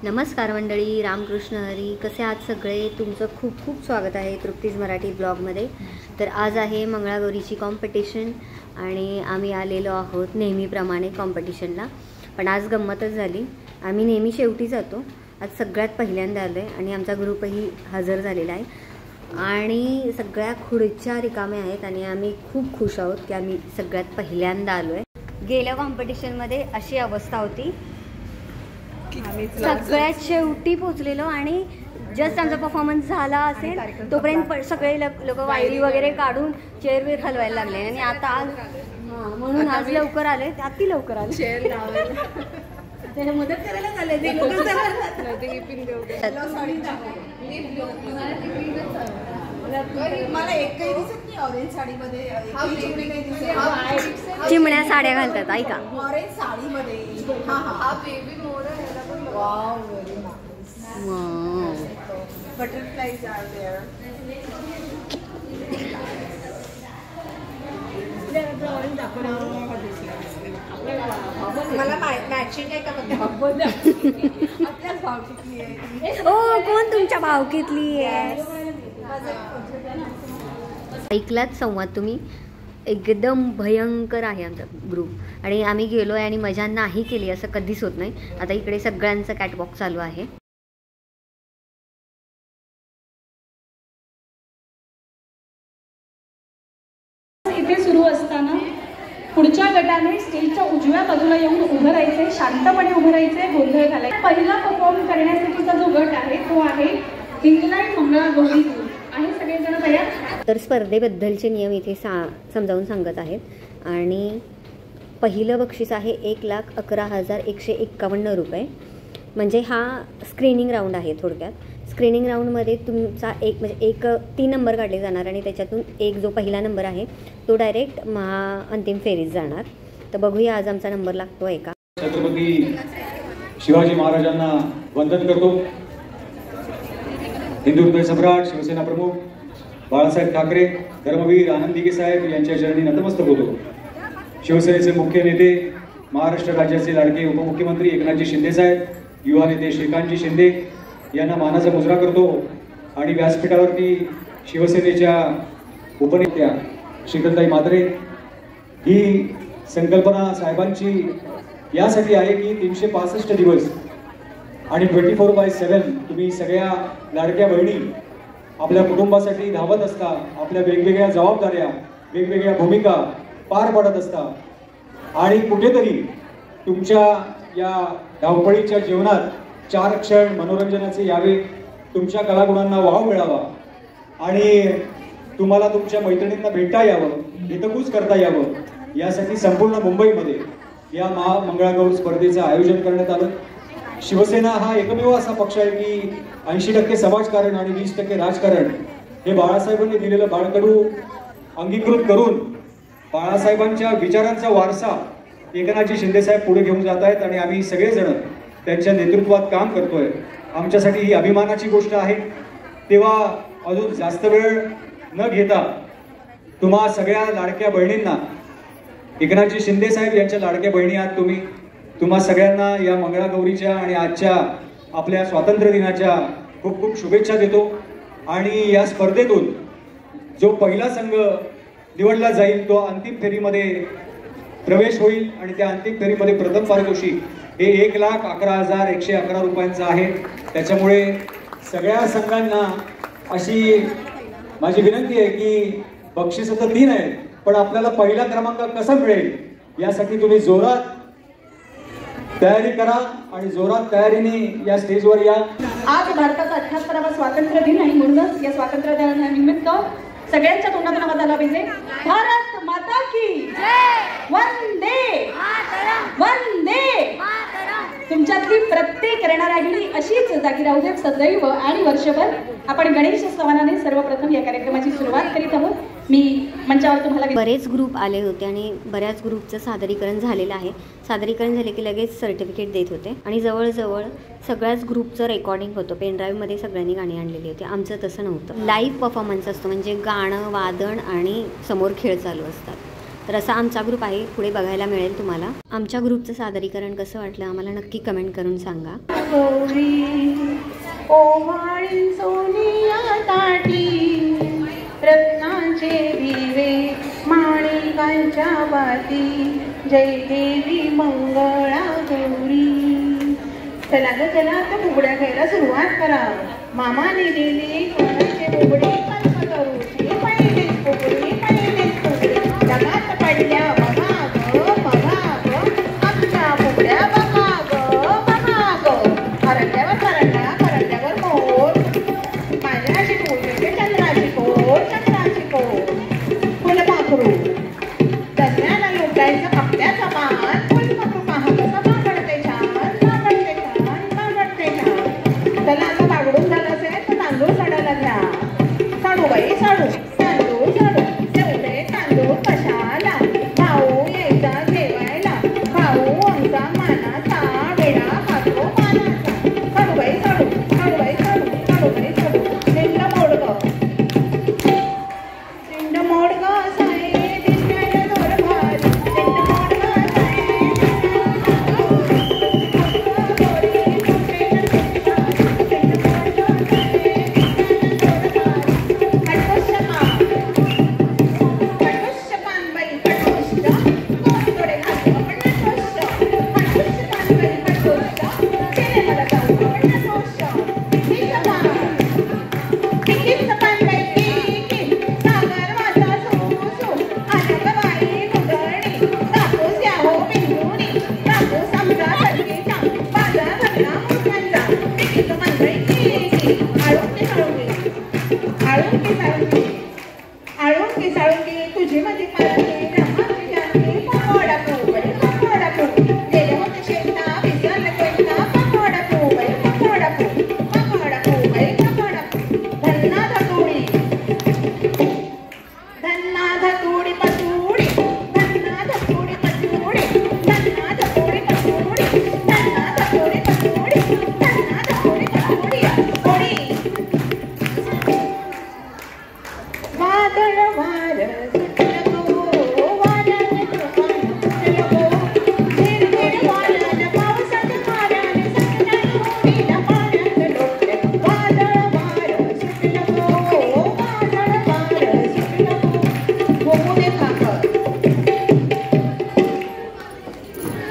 नमस्कार मंडळी, रामकृष्ण हरी. कसे आहात सगळे? तुमचं खूप खूप स्वागत आहे तृप्तीज मराठी ब्लॉगमध्ये. तर आज आहे मंगळागौरीची कॉम्पिटिशन आणि आम्ही आलेलो आहोत नेहमीप्रमाणे कॉम्पिटिशनला. पण आज गंमतच झाली. आम्ही नेहमी शेवटी जातो, आज सगळ्यात पहिल्यांदा आलो आहे आणि आमचा ग्रुपही हजर झालेला आहे आणि सगळ्या खुर्च्या रिकाम्या आहेत आणि आम्ही खूप खुश आहोत की आम्ही सगळ्यात पहिल्यांदा आलो आहे. गेल्या कॉम्पिटिशनमध्ये अशी अवस्था होती, सगळ्यात शेवटी पोचलेलो आणि जस्ट आमचा परफॉर्मन्स झाला असेल तोपर्यंत सगळे लोक वायरी वगैरे काढून चेअर वेअर हलवायला लागले आणि आता आज म्हणून आज लवकर आले, अति लवकर आले. चेअर लावायला मदत करायला आले. मला एकही दिसत नाही ऑरेंज साडीमध्ये. चिमण्या साड्या घालतात, ऐका. ऑरेंज साडीमध्ये हा बेबी मोर आहे. Wow, very nice. Butterflies are there. मला मॅचिंग आहे का आपल्याच भावकीतली आहे. ओ, कोण तुमच्या भावकीतली आहे? ऐकलात संवाद तुम्ही? एकदम भयंकर आहे आमचा ग्रुप आणि आम्ही गेलो आहे आणि मजा नाही केली असं कधीच होत नाही. आता इकडे सगळ्यांचं कॅटवॉक चालू आहे. इथे सुरू असताना पुढच्या गटाने स्टेजच्या उजव्या बाजूला येऊन उभं राहायचे, शांतपणे उभं राहायचे, गोंधळ घालायचे. पहिला परफॉर्म करण्यासाठीचा जो गट आहे तो आहे इंग्लंड मंगळागौरी आहे. सगळेजण तयार? तर स्पर्धेबद्दलचे नियम इथे समजावून सांगत आहेत आणि पहिलं बक्षीस आहे 1,11,151 रुपये. म्हणजे हा स्क्रीनिंग राऊंड आहे. थोडक्यात स्क्रीनिंग राऊंडमध्ये तुमचा एक 3 नंबर काढले जाणार आणि त्याच्यातून एक जो पहिला नंबर आहे तो डायरेक्ट अंतिम फेरीत जाणार. तर बघूया आज आमचा नंबर लागतो आहे का. छत्रपती शिवाजी महाराजांना वंदन करतो. हिंदू हृदय सम्राट शिवसेना प्रमुख बाळासाहेब ठाकरे, धर्मवीर आनंदीगे साहेब यांच्या चरणी नतमस्तक होतो. शिवसेनेचे मुख्य नेते, महाराष्ट्र राज्याचे लाडके उपमुख्यमंत्री एकनाथजी शिंदे साहेब, युवा नेते श्रीकांतजी शिंदे यांना मानाचा मुजरा करतो आणि व्यासपीठावरती शिवसेनेच्या उपनेत्या श्रीकांताई मात्रे. ही संकल्पना साहेबांची यासाठी आहे की 365 दिवस आणि 24/7 तुम्ही सगळ्या लाडक्या बहिणी आपल्या कुटुंबासाठी धावत असता, आपल्या वेगवेगळ्या जबाबदाऱ्या, वेगवेगळ्या भूमिका पार पाडत असता आणि कुठेतरी तुमच्या या धावपळीच्या जीवनात 4 क्षण मनोरंजनाचे यावे, तुमच्या कलागुणांना वाव मिळावा आणि तुम्हाला तुमच्या मैत्रिणींना भेटता यावं, हितगुज करता यावं, यासाठी संपूर्ण मुंबईमध्ये या महामंगळागौर स्पर्धेचं आयोजन करण्यात आलं. शिवसेना हा एकमेव असा पक्ष आहे की 80% समाजकारण आणि 20% राजकारण हे बाळासाहेबांनी दिलेलं बाळकडू अंगीकृत करून बाळासाहेबांच्या विचारांचा वारसा एकनाथजी शिंदे साहेब पुढे घेऊन जात आहेत आणि आम्ही सगळेजण त्यांच्या नेतृत्वात काम करतोय. आमच्यासाठी ही अभिमानाची गोष्ट आहे. तेव्हा अजून जास्त वेळ न घेता तुम्हा सगळ्या लाडक्या बहिणींना, एकनाथजी शिंदे साहेब यांच्या लाडक्या बहिणी आहात तुम्ही, तुम्हा सगळ्यांना या मंगळागौरीच्या आणि आजच्या आपल्या स्वातंत्र्य दिनाच्या खूप खूप शुभेच्छा देतो. आणि या स्पर्धेतून जो पहिला संघ निवडला जाईल तो अंतिम फेरीमध्ये प्रवेश होईल आणि त्या अंतिम फेरीमध्ये प्रथम पारितोषिक हे 1,11,111 रुपयांचं आहे. त्याच्यामुळे सगळ्या संघांना अशी माझी विनंती आहे की बक्षिसं तर 3 आहेत, पण आपल्याला पहिला क्रमांक कसा मिळेल यासाठी तुम्ही जोरात तयारी करा आणि जोरात तयारीने या स्टेजवर या. आज भारताचा 78वा स्वातंत्र्य दिन आहे. म्हणूनच या स्वातंत्र्य दिनानिमित्त सगळ्यांच्या तोंडातून आवाज आला पाहिजे, भारत माता की जय, वंदे वंदे. तुमच्यातली प्रत्येक रेणारागिणी अशीच जागी राहू दे सदैव आणि वर्षभर. आपण गणेश स्तवनाने सर्वप्रथम या कार्यक्रमाची सुरुवात करीत आहोत. मी मंचावर तुम्हाला बरेच ग्रुप आले होते आणि बऱ्याच ग्रुपचं सादरीकरण झालेलं आहे. सादरीकरण झाले की लगेच सर्टिफिकेट देत होते आणि जवळजवळ सगळ्याच ग्रुपचं रेकॉर्डिंग होतं. पेनड्राईव्हमध्ये सगळ्यांनी गाणी आणलेली होती. आमचं तसं नव्हतं. लाईव्ह परफॉर्मन्स असतो म्हणजे गाणं, वादन आणि समोर खेळ चालू असतात. तर असा आमचा ग्रुप आहे, पुढे बघायला मिळेल तुम्हाला. आमच्या ग्रुपचं सादरीकरण कसं वाटलं आम्हाला नक्की कमेंट करून सांगा. ओवाळी सोनिया ताटी रत्नाचे दिवे माणिकांच्या बाती जय देवी मंगळा गौरी. चला ग चला आता फुगड्या घ्यायला सुरुवात करा. मामाने दिली कोणाचे फुगडी कल्प करूची पहिली फुगडी पहिली फुगडी जगात पडल्या बघा ग बघा ग आमच्या फुगड्या बघा ग बघा ग. करंड्यावर करंडा करंड्यावर मोर माझ्याची फुगडी चंद्राची कोर चंद्राची कोर फुलपाखरू दसऱ्याला लुटायचं कपड्याचा मान फुलपाखरू पहा कसं बागडते छान बागडते छान बागडते छान. त्याला आता बागडून झालं असेल तर तांदूळ साडायला घ्या. साडू बाई साडू तांदूळ साडू तेवढे तांदूळ कशाला भाऊ यायचा जेवायला भाऊ आमचा मानाचा वेडा खातो मानाचा. साडू बाई साडू साडू बाई साडू साडू बाई साडू दिंड मोडग दिंड मोडग साये दिसण्याला दोर भारी दिंड मोडग साये आळूंकी साळूंकी तुझी मध्ये पाळते रमाची जानकी पकोडा कोबई पकोडा को गेले होते शेता विसरले कोयता पकोडा कोबई पकोडा को पकोडा कोबई पकोडा धन्ना धतुडी पतुडी धन्ना धतुडी पतुडी धन्ना धतुडी पतुडी धन्ना धतुडी पतुडी धन्ना धतुडी पतुडी कोडी वादळ वार सुटलं गो वाऱ्याने तुफान सुटलं गो झिरझिर वाऱ्याने पावसाच्या माऱ्याने सगळ्या होडीला पाण्यात लोटले. वादळ वार सुटलं गो वादळ वार सुटलं गो. घुमू दे खाकर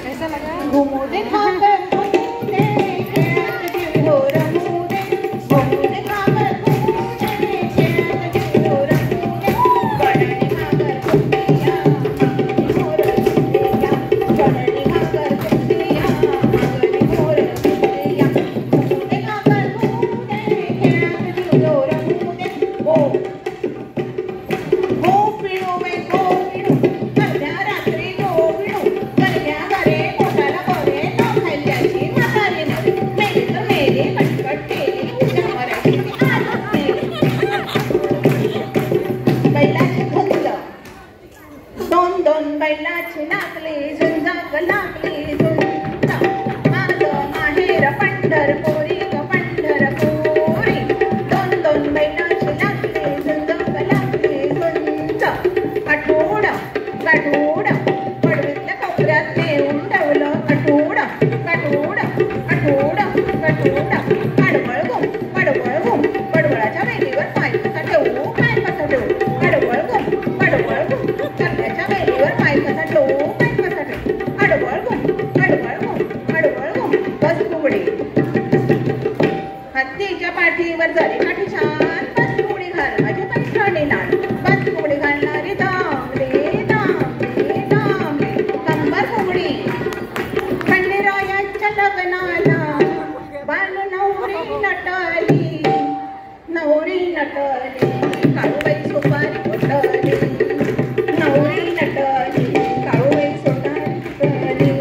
कैसा लगा घुमू दे खाकर घुमू दे खेळात जीव हो रमू दे घुमू दे खाकर घुमू दे खेळात जीव हो रमू दे. गडणी खाकर कुंडिया मोर कुंडिया गडणी खाकर कुंडिया गडणी मोर कुंडिया घुमू दे खाकर घुमू दे खेळात जीव हो रमू दे. गो पिणू वे गो पिणू अर्ध्या रात्री गो पिणू अर्ध्या घरे पोटाला बरे न खाल्ल्याची म्हातारी नव्हे मेली तर मेली कटकट केली उद्या मराठीची आजच नेली. बैलाची धुंद दोन दोन बैलाची लागली झुंज लागली झुंज माझं माहेर पंढरपुरी ग पंढरपुरी दोन दोन बैलाची लागली झुंज लागली झुंज. आठवड गाठूड पडवीतल्या कोपऱ्यात नेऊन ठेवलं आठवड गाठूड आठवड गाठूड आडवळ घुम पडवळ घुम पडवळाच्या वेलीवर पाय कसा ठेवू पाय कसा ठेवू आडवळ घुम पडवळ घुम करण्याच्या वेलीवर पाय कसा ठेवू पाय कसा ठेवू आडवळ घुम आडवळ घुम बस फुगडी हत्तीच्या पाठीवर जरी काठी छान बस फुगडी घाल माझी पैठणी लाल बस फुगडी घालणारी दामले दामले दामले कंबर फुगडी खंडेरायाच्या लग्नाला बाल नवरी नटली काळूबाई सुपारी फुटली नवरी नटली काळूबाई सुपारी फुटली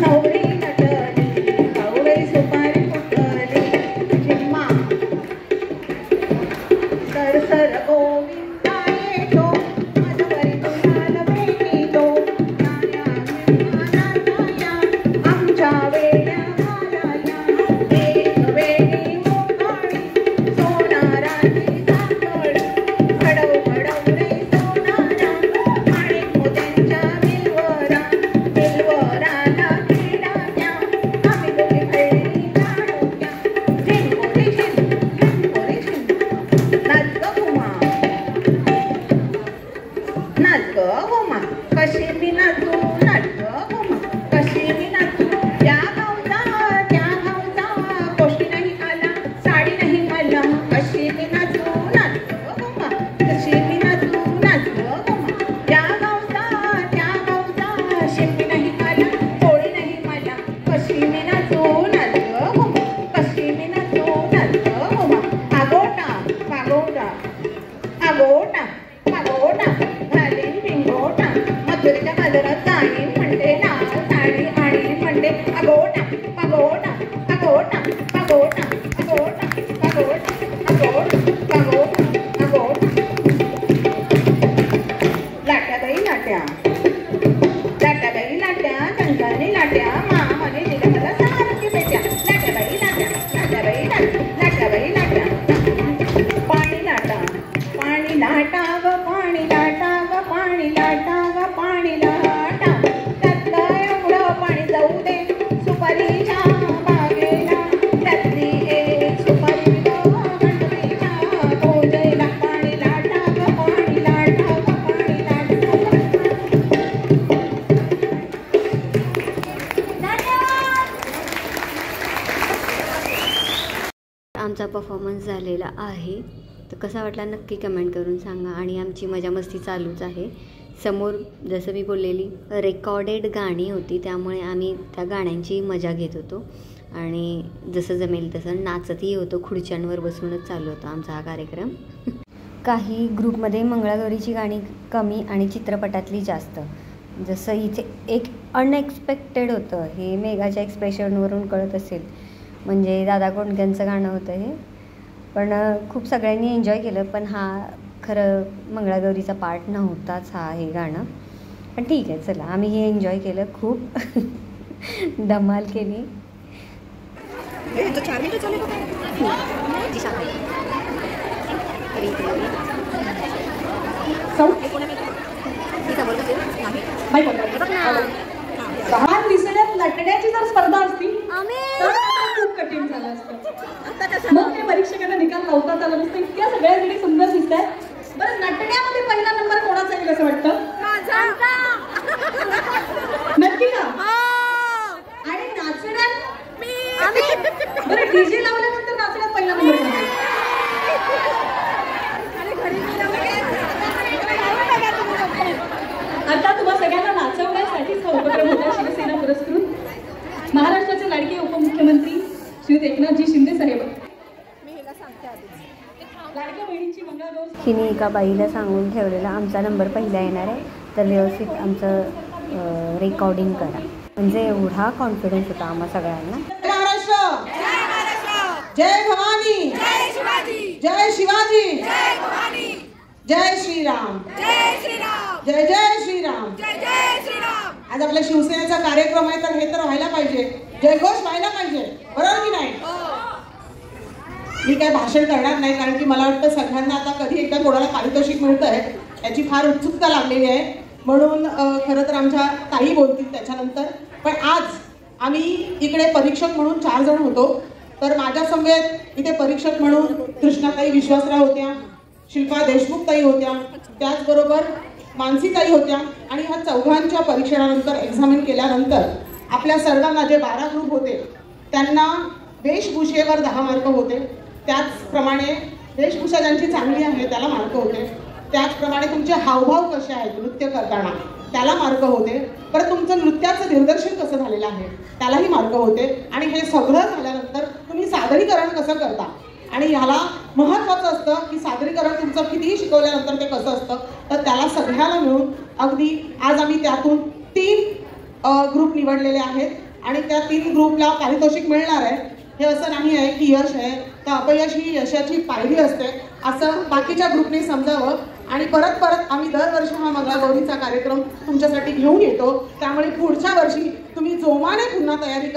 नवरी नटली काळूबाई सुपारी फुटली. जिम्मा सर गोविंदा येतो मधवरी तुम्हाला भेटीतो नाया आमच्या वेड्या मालाया एक वेळी मोठाडी सोनाराची आमचा परफॉर्मन्स झालेला आहे, तर कसा वाटला नक्की कमेंट करून सांगा. आणि आमची मजा मस्ती चालूच आहे. समोर जसं मी बोललेली रेकॉर्डेड गाणी होती, त्यामुळे आम्ही त्या गाण्यांची मजा घेत होतो आणि जसं जमेल तसं नाचतही होतो. खुर्च्यांवर बसूनच चालू होता आमचा हा कार्यक्रम. काही ग्रुपमध्ये मंगळागौरीची गाणी कमी आणि चित्रपटातली जास्त. जसं इथे एक अनएक्सपेक्टेड होतं, हे मेघाच्या एक्सप्रेशनवरून कळत असेल. म्हणजे दादा कोंडक्यांचं गाणं होतं हे, पण खूप सगळ्यांनी एन्जॉय केलं. पण हा खरं मंगळागौरीचा पार्ट नव्हताच हा, हे गाणं. पण ठीक आहे, चला आम्ही हे एन्जॉय केलं, खूप धमाल केली. लहान दिसण्यात नटण्याची जर स्पर्धा असती तर खूप कठीण झालं असतं. मग ते परीक्षकांना निकाल लावतात आला नसतं. इतक्या सगळ्या जणी सुंदर दिसत आहेत. बरं, नटण्यामध्ये पहिला नंबर कोणाचा येईल असं वाटतं? नक्की का? आणि नाचण्यात बरं, डीजे लावल्यानंतर नाचण्यात पहिला नंबर कोणाचा? आता तुम्हा सगळ्यांना नाचवण्यासाठीच हा उपक्रम होता. शिवसेना पुरस्कृत महाराष्ट्राचे लाडके उपमुख्यमंत्री श्री एकनाथजी शिंदे साहेब, लाडक्या बहिणींची मंगळागौर. हिने एका बाईला सांगून ठेवलेला आमचा नंबर पहिला येणार आहे, तर व्यवस्थित आमचं रेकॉर्डिंग करा. म्हणजे एवढा कॉन्फिडन्स होता आम्हा सगळ्यांना. महाराष्ट्र जय भवानी, जय शिवाजी, जय श्रीराम, जय जय श्रीराम. आज आपल्या शिवसेनेचा कार्यक्रम आहे, तर हे तर व्हायला पाहिजे, जयघोष व्हायला पाहिजे, बरोबर की नाही? मी काय भाषण करणार नाही, कारण की मला वाटतं सगळ्यांना आता कधी एकदा कोणाला पारितोषिक मिळतंय याची फार उत्सुकता लागलेली आहे. म्हणून खरं तर आमच्या ताई बोलतील त्याच्यानंतर. पण आज आम्ही इकडे परीक्षक म्हणून 4 जण होतो. तर माझ्या समवेत इथे परीक्षक म्हणून कृष्णाताई विश्वासराव होत्या, शिल्पा देशमुख ताई होत्या, त्याचबरोबर मानसी ताई होत्या. आणि ह्या चौघांच्या परीक्षणानंतर एक्झामिन केल्यानंतर आपल्या सर्वांना जे 12 ग्रुप होते त्यांना वेशभूषेवर 10 मार्क होते. त्याचप्रमाणे वेशभूषा ज्यांची चांगली आहे त्याला मार्क होते. त्याचप्रमाणे तुमचे हावभाव कसे आहेत नृत्य करताना त्याला मार्क होते. परत तुमचं नृत्याचं दिग्दर्शन कसं झालेलं आहे त्यालाही मार्क होते. आणि हे सगळं झाल्यानंतर तुम्ही सादरीकरण कसं करता, आणि ह्याला महत्त्वाचं असतं की सादरीकरण तुमचं कितीही शिकवल्यानंतर ते कसं असतं, तर त्याला सगळ्याला मिळून अगदी आज आम्ही त्यातून 3 ग्रुप निवडलेले आहेत. आणि त्या 3 ग्रुपला पारितोषिक मिळणार आहे. हे असं नाही आहे की यश आहे तर अपयश ही यशाची पायरी असते असं बाकीच्या ग्रुपने समजावं. आणि परत परत आम्ही दरवर्षी हा मंगळागौरीचा कार्यक्रम तुमच्यासाठी घेऊन येतो. त्यामुळे पुढच्या वर्षी तुम्ही जोमाने पुन्हा तयारी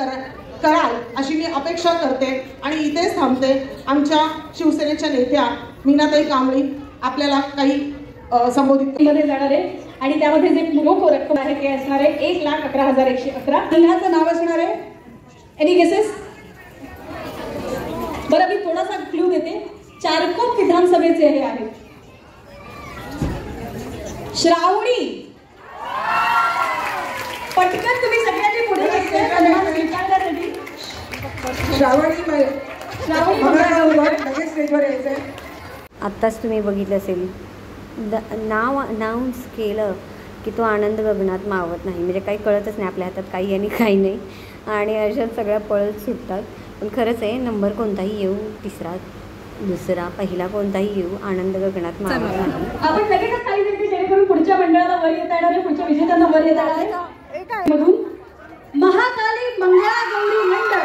कराल अशी मी अपेक्षा करते. आणि इथेच थांबते. आमच्या शिवसेनेच्या नेत्या मीनाताई कांबळी आपल्याला काही संबोधित मध्ये जाणार आहे. आणि त्यामध्ये जे रोख रक्कम आहे ते असणार आहे 1,11,111. जिल्ह्याचं नाव असणार आहे. Any guesses? बरं, मी थोडासा क्लू देते. चारकोप विधानसभेचे हे आहे. श्रावणी. पटकन तुम्ही सगळ्यांनी पुढे आत्ताच तुम्ही बघितलं असेल नाव अनाऊन्स केलं की तो आनंद गगनात मावत नाही. म्हणजे काही कळतच नाही आपल्या हातात काही आणि काही नाही. आणि अशाच सगळ्या पळत सुटतात. पण खरंच आहे, नंबर कोणताही येऊ, तिसरा दुसरा पहिला कोणताही येऊ, आनंद गगनात मावत नाही. आपण लगेचच काही देते जेणेकरून पुढच्या मंडळाला वर येता येणार आहे, पुढच्या विजेत्यांना वर येता येणार आहे. मधून महाकाली मंगळागौरी मंडळ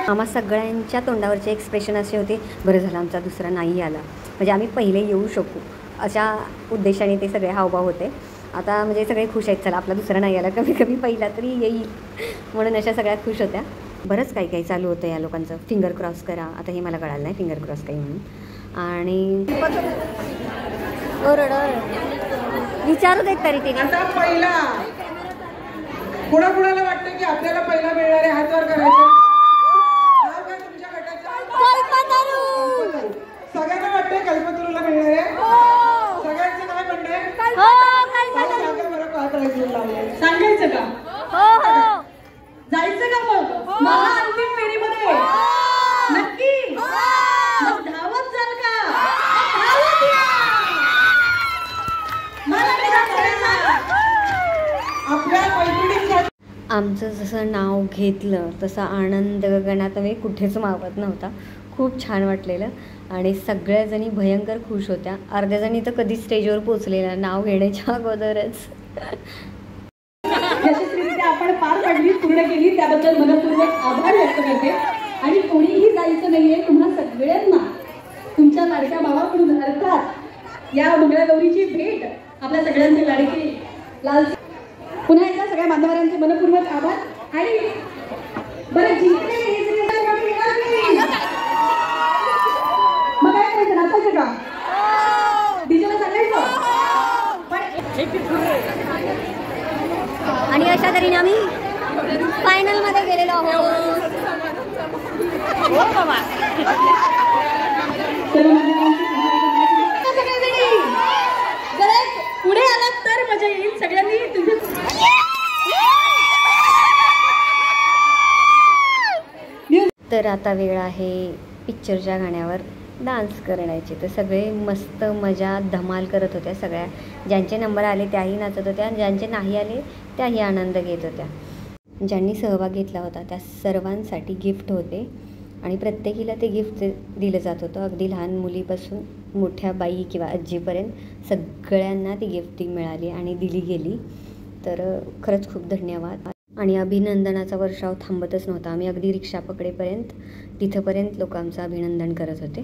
आम्हा सगळ्यांच्या तोंडावरचे एक्सप्रेशन असे होते, बरं झालं आमचा दुसरा नाही आला, म्हणजे आम्ही पहिले येऊ शकू अशा उद्देशाने ते सगळे हावभाव होते. आता म्हणजे सगळे खुश आहेत, चला आपला दुसरा नाही आला, कमी कमी पहिला तरी येईल म्हणून अशा सगळ्या खुश होत्या. बरंच काही काही चालू होतं या लोकांचं, फिंगर क्रॉस करा, आता हे मला कळालं नाही फिंगर क्रॉस काही म्हणून. आणि विचारू देत तरी तिने. आता पहिला कुणाकुणाला वाटतं की आपल्याला पहिला मिळणार आहे, हात वर करायचं. नाव काय तुमच्या गटाचं? सगळ्यांना वाटतंय कल्पतरूला मिळणार आहे. सगळ्यांचं काय म्हणणं आहे? सांगायचं का? जायचं का मग मला अंतिम फेरीमध्ये? नक्की मग धावत जाल का? धावत या. मला आपल्या मैत्रिणींसाठी आमचं जसं नाव घेतलं तसा आनंद गगनात मी कुठेच मावत नव्हता. खूप छान वाटलेलं आणि सगळ्याजणी भयंकर खुश होत्या. अर्ध्या जणी तर कधीच स्टेजवर पोचलेल्या नाव घेण्याच्या अगोदरच. यशस्वीरित्या आपण पार पाडली, पूर्ण केली, त्याबद्दल मनपूर्वक आभार व्यक्त करते. आणि कोणीही जायचं नाहीये, तुम्हा सगळ्यांना तुमच्या लाडक्या भावाकडून अर्थात या मंगळागौरीची भेट आपल्या सगळ्यांचे लाडके लाल. पुन्हा एकदा सगळ्या बांधवांचे मनपूर्वक आभार. आणि बरं जिंकले मग काय करायचं, नाचायचं का? डीजेला सांगायचं. आणि अशा तऱ्हेने आम्ही फायनलमध्ये गेलेलो आहोत. पुढे आलात तर मजा येईल सगळ्यांनी. तर आता वेळ आहे पिक्चरच्या गाण्यावर डान्स करण्याची. तर सगळे मस्त मजा धमाल करत होत्या. सगळ्या ज्यांचे नंबर आले त्याही नाचत होत्या, ज्यांचे नाही आले त्याही आनंद घेत होत्या. ज्यांनी सहभाग घेतला होता त्या सर्वांसाठी गिफ्ट होते आणि प्रत्येकीला ते गिफ्ट दिलं जात होतं. अगदी लहान मुलीपासून मोठ्या बाई किंवा आजीपर्यंत सगळ्यांना ती गिफ्टिंग मिळाली आणि दिली गेली. तर खरंच खूप धन्यवाद. आणि अभिनंदनाचा वर्षाव थांबतच नव्हता. आम्ही अगदी रिक्षा पकडेपर्यंत तिथंपर्यंत लोक आमचं अभिनंदन करत होते.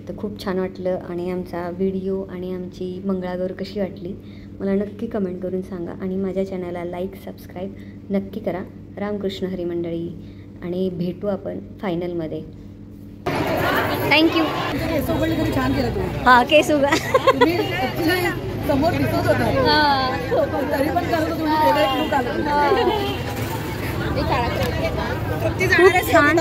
तर खूप छान वाटलं. आणि आमचा व्हिडिओ आणि आमची मंगळागौर कशी वाटली मला नक्की कमेंट करून सांगा. आणि माझ्या चॅनलला लाईक सबस्क्राईब नक्की करा. रामकृष्ण हरी मंडळी. आणि भेटू आपण फायनलमध्ये. थँक्यू. छान केलं तू. हां केस उगा समोर दिसत होता तरी पण करत होतो. खूप छान